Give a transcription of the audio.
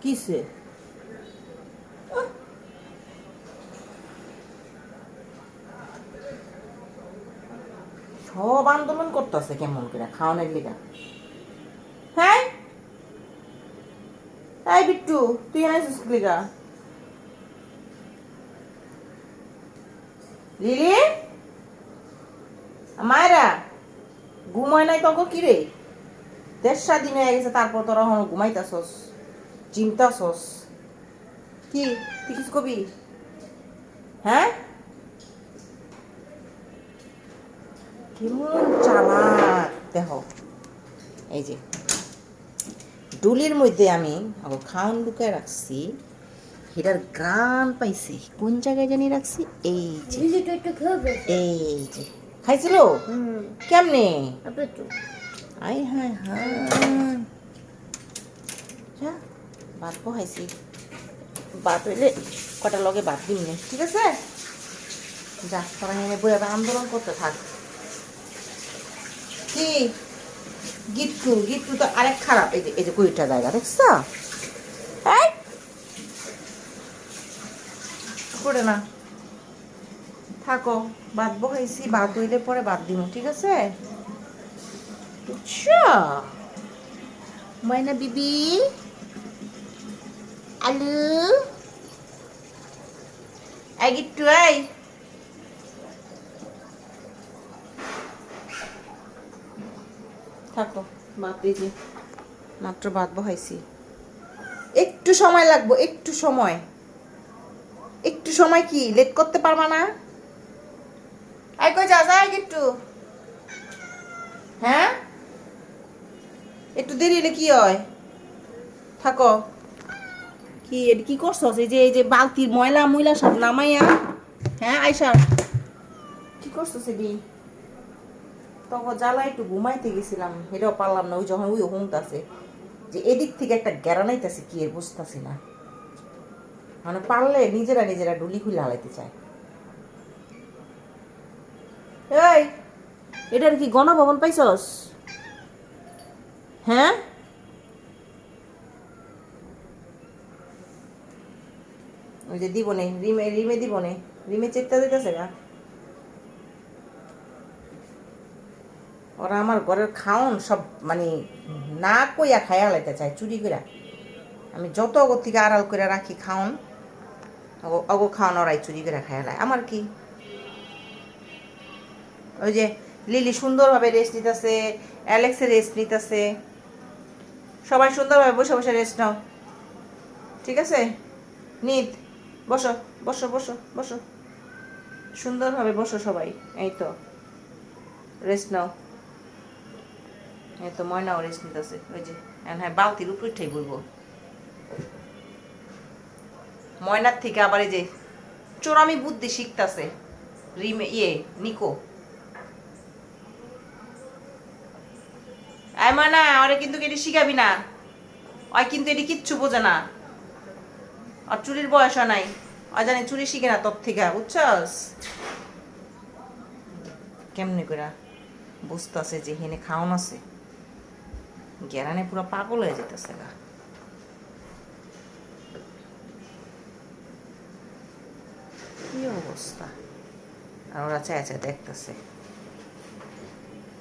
কিসে সব আন্দোলন করতেছে কেমন করে খাওয়ানোর লিগা। হ্যাঁ এই বিট্টু তুই এনেছিস লিগা? লিলি মায়েরা ঘুমায় নাই তখন কি রে? 3-4 দিন হয়ে গেছে, তারপর তোরা এখন ঘুমাইতাছস, চিন্তাছস কি? তুই কিছু কবি? হ্যাঁ কেমন চালাক দেখো। এই যে ডুলির মধ্যে আমি খাওয়ান লুকায় রাখছি, এটার গ্রান পাইছি কোন জায়গায় জানি রাখছি। এই যে এই যে খাইছিল কেমনে? আই হ্যাঁ হ্যাঁ ভাত বহাইছি, ভাত হইলে কটা লগে ভাত দিন নে, ঠিক আছে? যা তোরা এনে বই আন্দোলন করতে থাক। কি গিট্টু গিট্টু তো আরেক খারাপ। এই যে এই যে কুড়িটা জায়গা দেখছ করে না থাকো, ভাত বহাইছি, ভাত হইলে পরে ভাত দিব, ঠিক আছে? বুঝছো ময়না বিবি? আলু এই গিট্টু এই থাকো, ভাত এই যে মাত্র ভাত বহাইছি, একটু সময় লাগবো, একটু সময়, একটু সময় কি লেট করতে পারবা না? আই কই যা যায় গিট্টু? হ্যাঁ একটু দেরি হলে কি হয়? থাকো। কি এটা কি করছস? এই যে বালতির ময়লা ময়লা সব নামাইয়া, হ্যাঁ আয়সা কি করছস? এডি তখন জ্বালা একটু ঘুমাইতে গেছিলাম, এটাও পারলাম না। ওই যখন ওই হুমতাছে যে এদিক থেকে একটা গ্যারানাইতেছে কি এর বুঝতেছি না, মানে পারলে নিজেরা নিজেরা ডুলি খুলে হালাইতে চায়। এই এটার কি গণভবন পাইছস? হ্যাঁ ওই যে দিব নে রিমে রিমে দিব নে, রিমে চেকটা দিতেছে গা। ওরা আমার ঘরের খাওন সব মানে না কইয়া খাইয়া লাইতে চায় চুরি করে। আমি যত অগর থেকে আড়াল করে রাখি খাওন, অগো খাওয়ান ওরাই চুরি করে খাইয়া লায়। আমার কি? ওই যে লিলি সুন্দরভাবে রেস্ট নিতেছে, অ্যালেক্সে রেস্ট নিতেছে, সবাই সুন্দরভাবে বসে বসে রেস্ট নাও, ঠিক আছে? নিত বসো বসো বসো বসো, সুন্দরভাবে বসো সবাই। এই তো রেস্ট নাও, এই তো ময়নাও রেস্ট নিতেছে। ওই যে হ্যাঁ বালতির উপরটাই বলবো ময়নার থেকে আবার এই যে চোরামি বুদ্ধি শিখতেছে রিমে নিকো। ময়না ওরে কিন্তু এটি শিখাবি না, ওই কিন্তু এটি কিচ্ছু বোঝে না, আর চুরির বয়স নাই, জানি চুরি শিখে না তোর থেকে, বুঝছস? কেমনে করে বুঝতেছে যে হেনে খাওয়ান আছে, গেরানে পুরো পাগল হয়ে যেতেছে গা। কি অবস্থা, আর ওরা চায় চায় দেখতেছে।